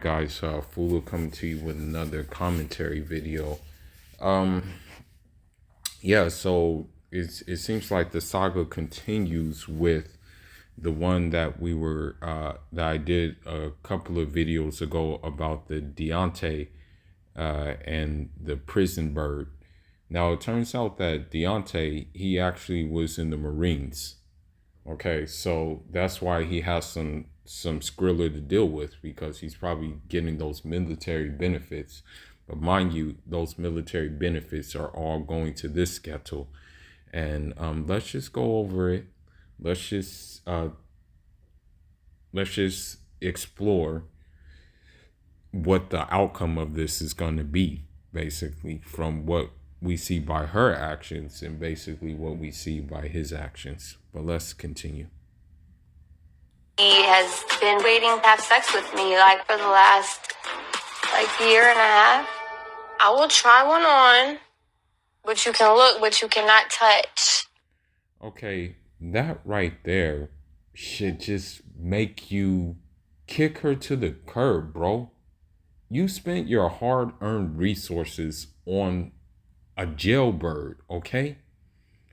Guys, Fulu coming to you with another commentary video. Um, it seems like the saga continues with the one that that I did a couple of videos ago about the didnt and the prison bird. Now it turns out that didnt, he actually was in the Marines. Okay, so that's why he has some Skrilla to deal with, because he's probably getting those military benefits. But mind you, those military benefits are all going to this ghetto. And let's just go over it. Let's just uh, let's just explore what the outcome of this is going to be, basically, from what we see by her actions and basically what we see by his actions. But let's continue. He has been waiting to have sex with me like for the last year and a half. I will try one on, but you can look, but you cannot touch. Okay, that right there should just make you kick her to the curb, bro. You spent your hard-earned resources on a jailbird, okay?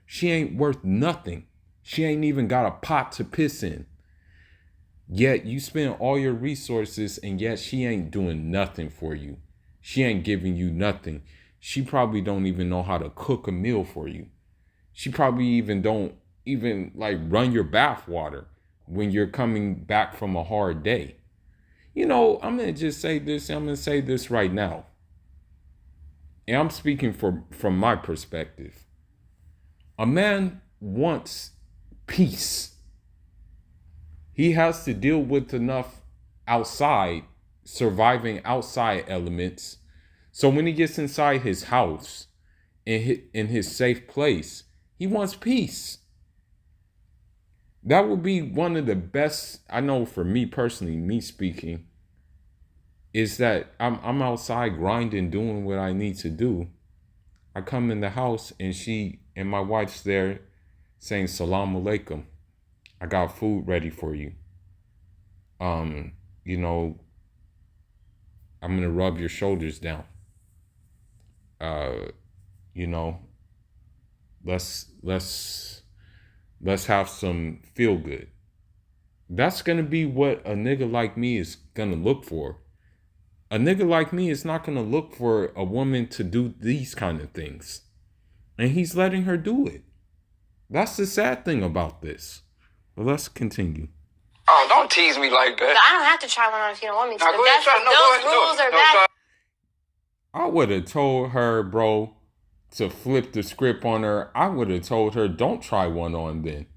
She ain't worth nothing. She ain't even got a pot to piss in. Yet you spend all your resources and yet she ain't doing nothing for you. She ain't giving you nothing. She probably don't even know how to cook a meal for you. She probably even don't even run your bath water when you're coming back from a hard day. You know, I'm going to just say this. I'm going to say this right now. And I'm speaking from my perspective. A man wants peace. He has to deal with enough surviving outside elements. So when he gets inside his house, in his safe place, he wants peace. That would be one of the best, I know for me personally, me speaking, is that I'm outside grinding, doing what I need to do. I come in the house and my wife's there saying salam alaikum. I got food ready for you. You know, I'm gonna rub your shoulders down. You know, let's have some feel good. That's gonna be what a nigga like me is gonna look for. A nigga like me is not gonna look for a woman to do these kind of things. And he's letting her do it. That's the sad thing about this. But let's continue. Oh, don't tease me like that. I don't have to try one on if you don't want me to. Those rules are bad. I would have told her, bro, to flip the script on her. I would have told her, don't try one on then.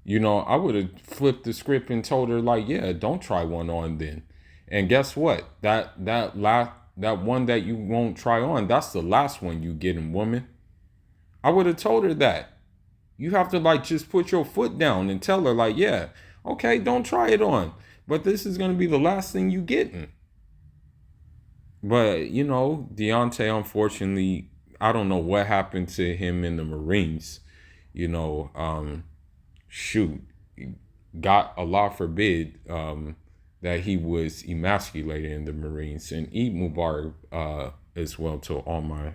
You know, I would have flipped the script and told her, yeah, don't try one on then. And guess what? That one that you won't try on, that's the last one you getting, woman. I would have told her that. You have to just put your foot down and tell her yeah, okay, don't try it on. But this is going to be the last thing you getting. But, you know, didnt, unfortunately, I don't know what happened to him in the Marines. You know, God, Allah forbid that he was emasculated in the Marines. And Eid Mubarak as well to all my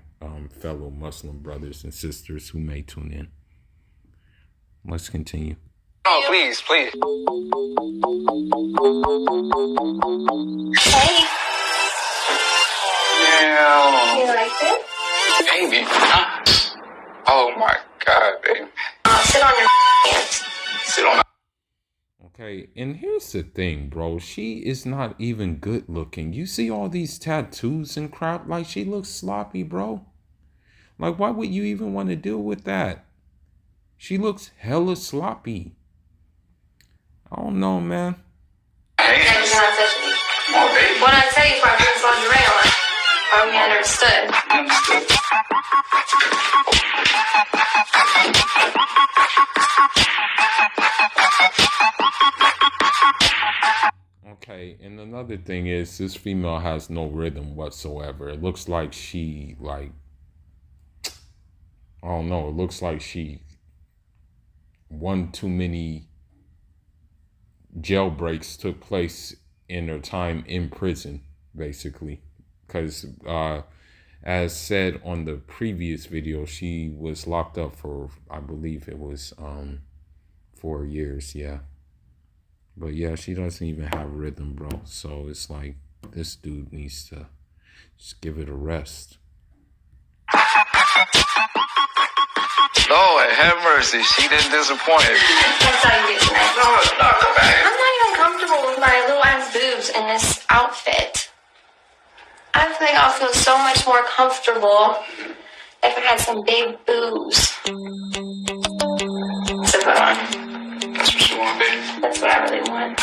fellow Muslim brothers and sisters who may tune in. Let's continue. Oh, please. Hey. Yeah. You like it? Baby. Oh, my God, baby. Sit on your hands. Sit on my... Okay, and here's the thing, bro. She is not even good looking. You see all these tattoos and crap? She looks sloppy, bro. Why would you even want to deal with that? She looks hella sloppy. I don't know, man. Hey, you cannot touch me. Come on, baby. When I tell you for I lingerie on, are we understood? Okay, and another thing is this female has no rhythm whatsoever. It looks like she I don't know, it looks like she one too many jailbreaks took place in her time in prison, basically. Because as said on the previous video, she was locked up for, I believe it was 4 years, yeah. But yeah, she doesn't even have rhythm, bro. So it's like, this dude needs to just give it a rest. Lord, have mercy. She didn't disappoint. That's how you get tonight. No, no, babe. I'm not even comfortable with my little ass boobs in this outfit. I feel like I'll feel so much more comfortable if I had some big boobs. So put on. That's what you want, baby. That's what I really want.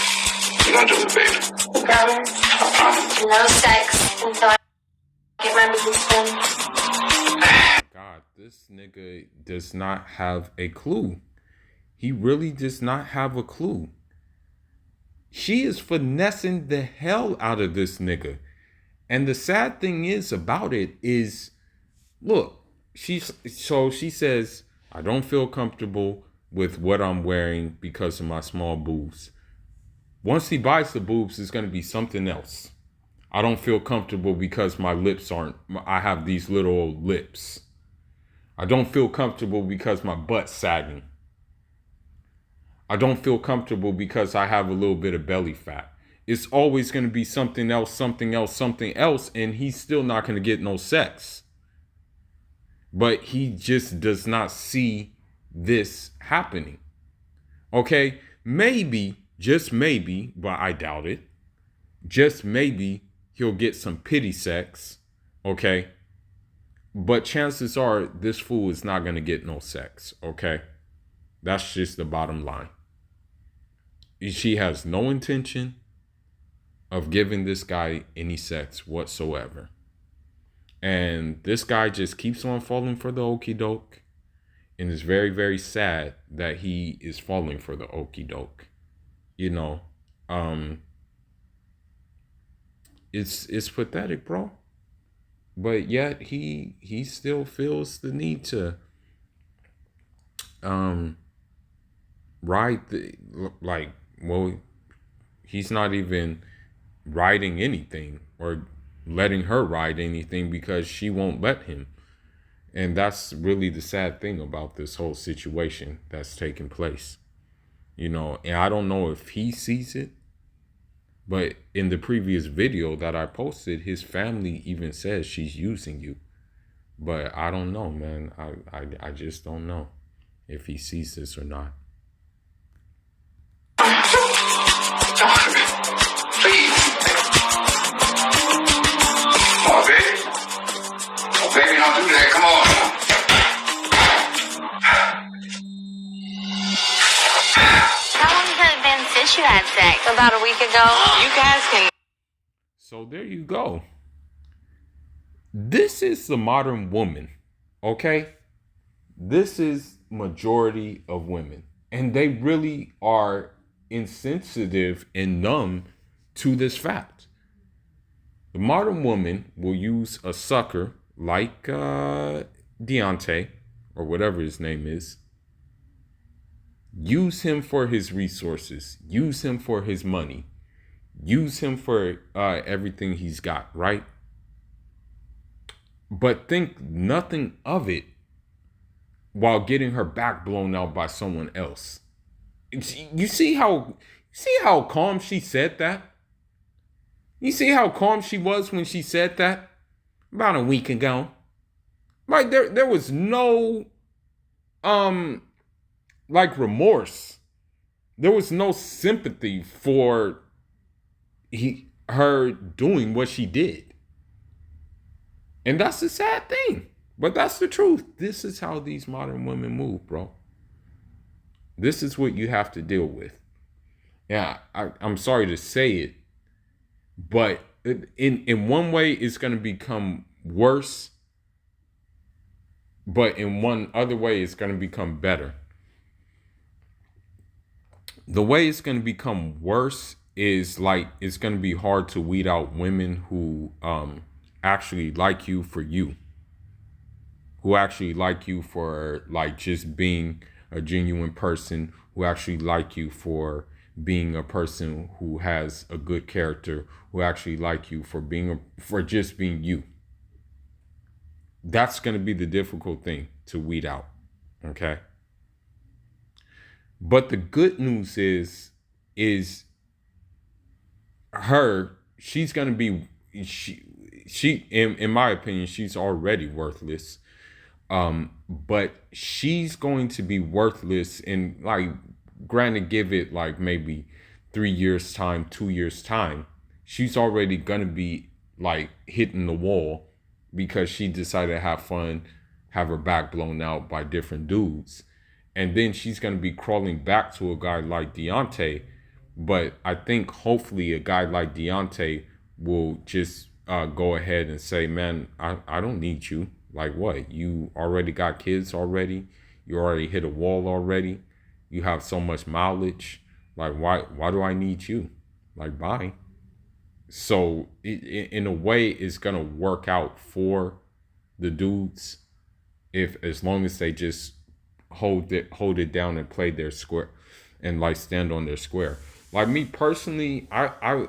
You gonna do it, baby. You promise? I promise. No sex until I get my boobs done. God, this nigga does not have a clue. He really does not have a clue. She is finessing the hell out of this nigga. And the sad thing is about it is, look, she says, I don't feel comfortable with what I'm wearing because of my small boobs. Once he buys the boobs, it's going to be something else. I don't feel comfortable because my lips I have these little lips. I don't feel comfortable because my butt's sagging. I don't feel comfortable because I have a little bit of belly fat. It's always going to be something else, something else, something else, and he's still not going to get no sex. But he just does not see this happening. Okay? Maybe, just maybe, but I doubt it. Just maybe he'll get some pity sex. Okay? But chances are this fool is not going to get no sex. Okay? That's just the bottom line. She has no intention of giving this guy any sex whatsoever. And this guy just keeps on falling for the okie doke. And it's very, very sad that he is falling for the okie doke. You know, it's pathetic, bro. But yet he still feels the need to ride he's not even riding anything or letting her ride anything because she won't let him. And that's really the sad thing about this whole situation that's taking place. You know, and I don't know if he sees it, but in the previous video that I posted, his family even says she's using you. But I don't know, man. I just don't know if he sees this or not. Please. Oh, baby. Oh, baby, don't do that. Come on. How long has it been since you had sex? About a week ago. You guys can. So there you go. This is the modern woman, okay? This is majority of women. And they really are insensitive and numb to this fact. The modern woman will use a sucker like Didnt, or whatever his name is. Use him for his resources. Use him for his money. Use him for everything he's got, right? But think nothing of it while getting her back blown out by someone else. You see how calm she said that? You see how calm she was when she said that? About a week ago. Like there was no like remorse. There was no sympathy for her doing what she did. And that's the sad thing. But that's the truth. This is how these modern women move, bro. This is what you have to deal with. Yeah, I'm sorry to say it, but in one way, it's going to become worse. But in one other way, it's going to become better. The way it's going to become worse is like it's going to be hard to weed out women who actually like you for you. Who actually like you for like just being a genuine person, who actually like you for being a person who has a good character, who actually like you for just being you. That's going to be the difficult thing to weed out. Okay. But the good news is she's going to be, she in my opinion, she's already worthless. But she's going to be worthless in, like, granted, give it like maybe 3 years time, 2 years time. She's already gonna be like hitting the wall because she decided to have fun, have her back blown out by different dudes. And then she's gonna be crawling back to a guy like Deontay. But I think hopefully a guy like Deontay will just go ahead and say, man, I don't need you. Like, what? You already got kids already? You already hit a wall already? You have so much mileage. Like, why do I need you? Like, bye. So in a way, it's going to work out for the dudes if, as long as they just hold it down and play their square and like stand on their square. Like me personally, I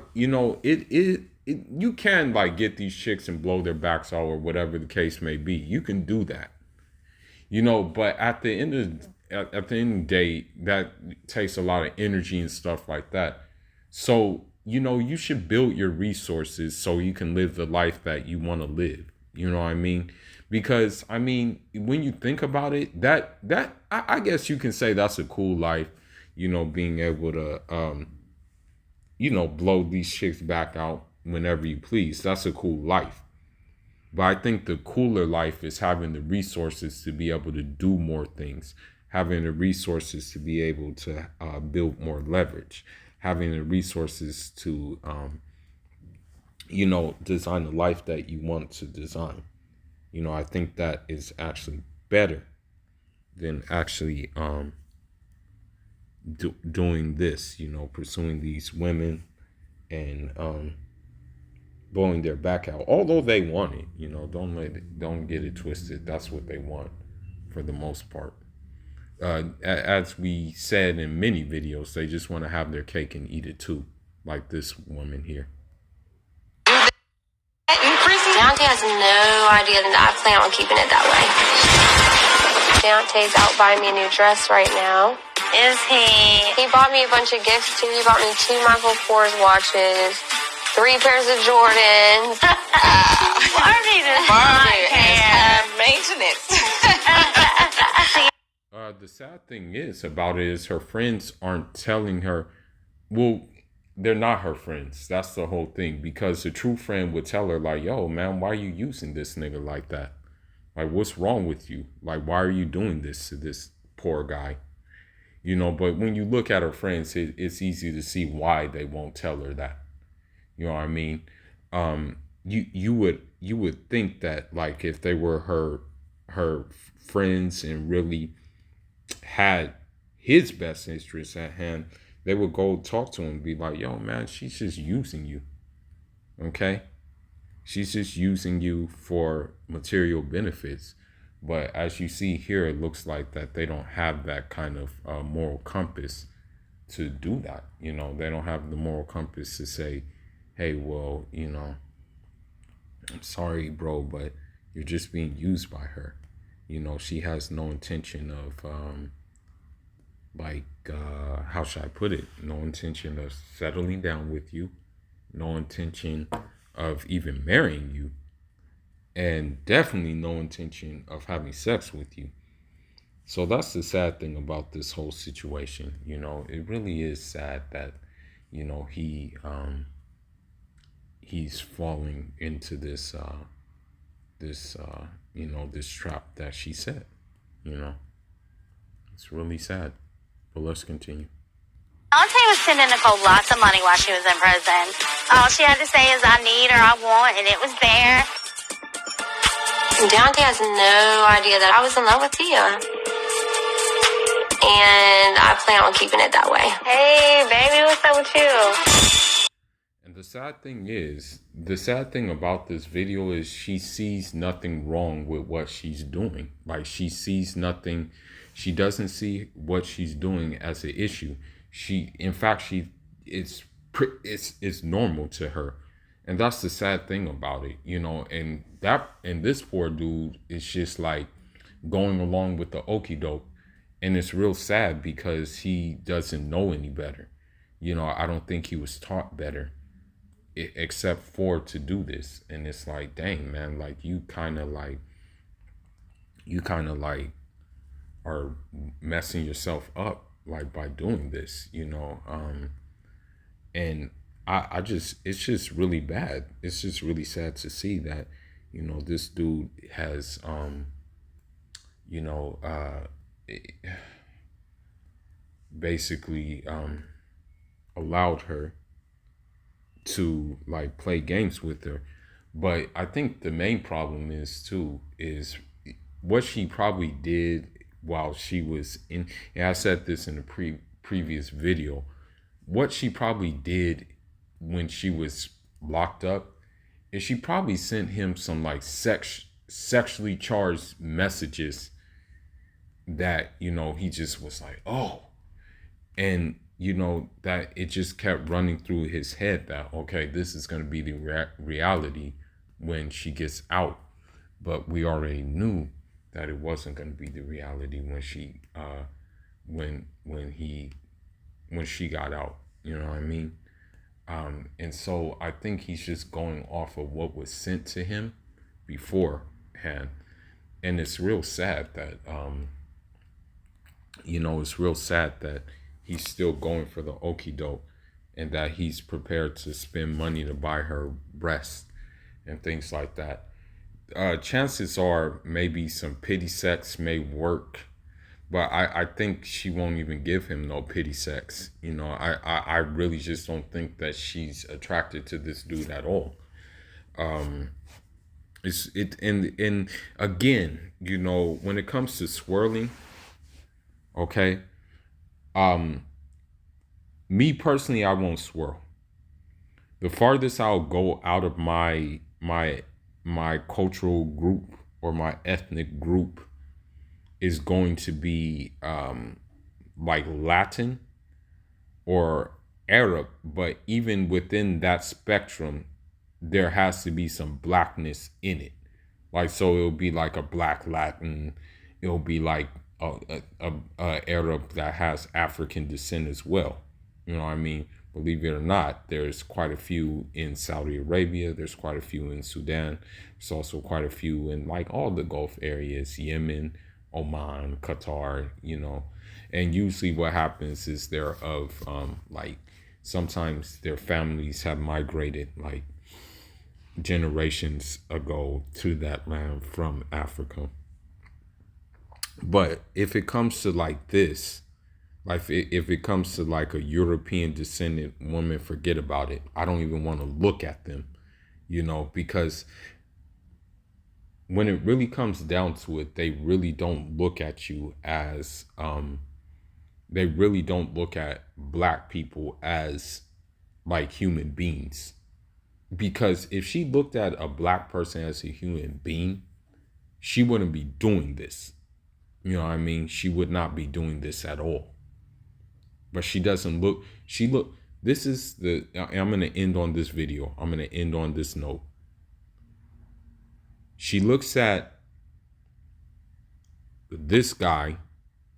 you can like get these chicks and blow their backs out or whatever the case may be. You can do that, but at the end of the day, that takes a lot of energy and stuff like that. So you should build your resources so you can live the life that you want to live. You know what I mean? Because I mean, when you think about it, that I guess you can say that's a cool life. Being able to blow these chicks back out whenever you please. That's a cool life. But I think the cooler life is having the resources to be able to do more things, having the resources to be able to build more leverage, having the resources to, design the life that you want to design. I think that is actually better than actually doing this, pursuing these women and blowing their back out. Although they want it, don't get it twisted. That's what they want for the most part. As we said in many videos, they just want to have their cake and eat it too, like this woman here. Deontay has no idea that I plan on keeping it that way. Deontay's out buying me a new dress right now. Is he? He bought me a bunch of gifts too. He bought me 2 Michael Kors watches, 3 pairs of Jordans. Barbie does not care. Maintenance. The sad thing about it is her friends aren't telling her. Well, they're not her friends. That's the whole thing. Because the true friend would tell her, like, yo, man, why are you using this nigga like that? Like, what's wrong with you? Like, why are you doing this to this poor guy? But when you look at her friends, it's easy to see why they won't tell her that. You know what I mean? You would think that, like, if they were her friends and really had his best interests at hand, they would go talk to him and be like, yo, man, she's just using you. Okay? She's just using you for material benefits. But as you see here, it looks like that they don't have that kind of moral compass to do that. They don't have the moral compass to say, hey, well, I'm sorry, bro, but you're just being used by her. She has no intention of, how should I put it? No intention of settling down with you. No intention of even marrying you. And definitely no intention of having sex with you. So that's the sad thing about this whole situation. It really is sad that, he's falling into this trap that she set. It's really sad. But let's continue. Deontay was sending Nicole lots of money while she was in prison. All she had to say is, I need or I want, and it was there. Deontay has no idea that I was in love with Tia. And I plan on keeping it that way. Hey, baby, what's up with you? And the sad thing about this video is she sees nothing wrong with what she's doing. Like, she sees nothing. She doesn't see what she's doing as an issue. In fact, it's normal to her, and that's the sad thing about it, you know. And this poor dude is just like going along with the okie doke, and it's real sad because he doesn't know any better. You know, I don't think he was taught better, except for to do this. And it's like, dang man, like you kind of like are messing yourself up like by doing this, you know. And I just, it's just really bad. It's just really sad to see that, you know, this dude has you know, basically allowed her to like play games with her. But I think the main problem is too is what she probably did while she was in. And I said this in the previous video. What she probably did when she was locked up is she probably sent him some like sexually charged messages that, you know, he just was like, oh. And you know, that it just kept running through his head that, okay, this is going to be the reality when she gets out. But we already knew that it wasn't going to be the reality when she when she got out, you know what I mean. And so I think he's just going off of what was sent to him beforehand. And it's real sad that you know, it's real sad that he's still going for the okie doke, and that he's prepared to spend money to buy her breasts and things like that. Chances are maybe some pity sex may work, but I think she won't even give him no pity sex. You know, I really just don't think that she's attracted to this dude at all. And again, you know, when it comes to swirling, okay, me personally, I won't swirl. The farthest I'll go out of my cultural group or my ethnic group is going to be like Latin or Arab. But even within that spectrum, there has to be some blackness in it. Like, so it'll be like a black Latin. It'll be like a Arab that has African descent as well. You know what I mean? Believe it or not, there's quite a few in Saudi Arabia. There's quite a few in Sudan. There's also quite a few in like all the Gulf areas, Yemen, Oman, Qatar, you know. And usually what happens is they're of like sometimes their families have migrated like generations ago to that land from Africa. But if it comes to like this, like if it comes to like a European descendant woman, forget about it. I don't even want to look at them, you know, because when it really comes down to it, they really don't look at you as they really don't look at black people as like human beings. Because if she looked at a black person as a human being, she wouldn't be doing this. You know what I mean? She would not be doing this at all. But she doesn't look, this is I'm going to end on this video. I'm going to end on this note. She looks at this guy,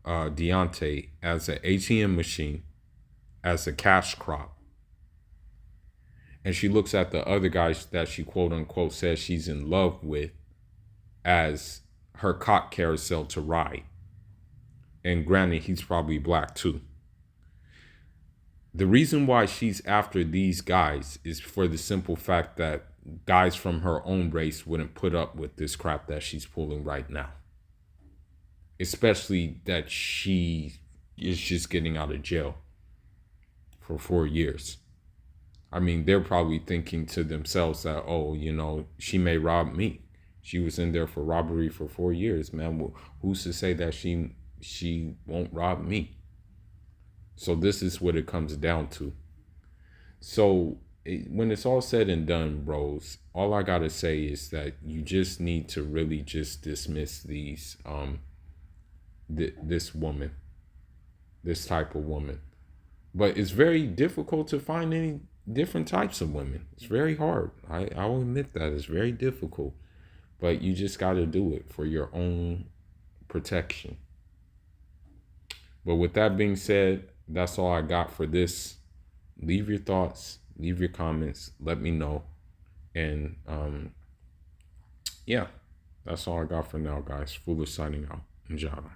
Didnt, as an ATM machine, as a cash crop. And she looks at the other guys that she quote unquote says she's in love with as her cock carousel to ride. And granted, he's probably black too. The reason why she's after these guys is for the simple fact that guys from her own race wouldn't put up with this crap that she's pulling right now. Especially that she is just getting out of jail for 4 years. I mean, they're probably thinking to themselves that, oh, you know, she may rob me. She was in there for robbery for 4 years, man. Well, who's to say that she won't rob me? So this is what it comes down to. So when it's all said and done, bros, all I gotta say is that you just need to really just dismiss these this woman, this type of woman. But it's very difficult to find any different types of women. It's very hard. I will admit that. It's very difficult. But you just got to do it for your own protection. But with that being said, that's all I got for this. Leave your thoughts, leave your comments, let me know. And yeah, that's all I got for now, guys. Foolish signing out. Njada.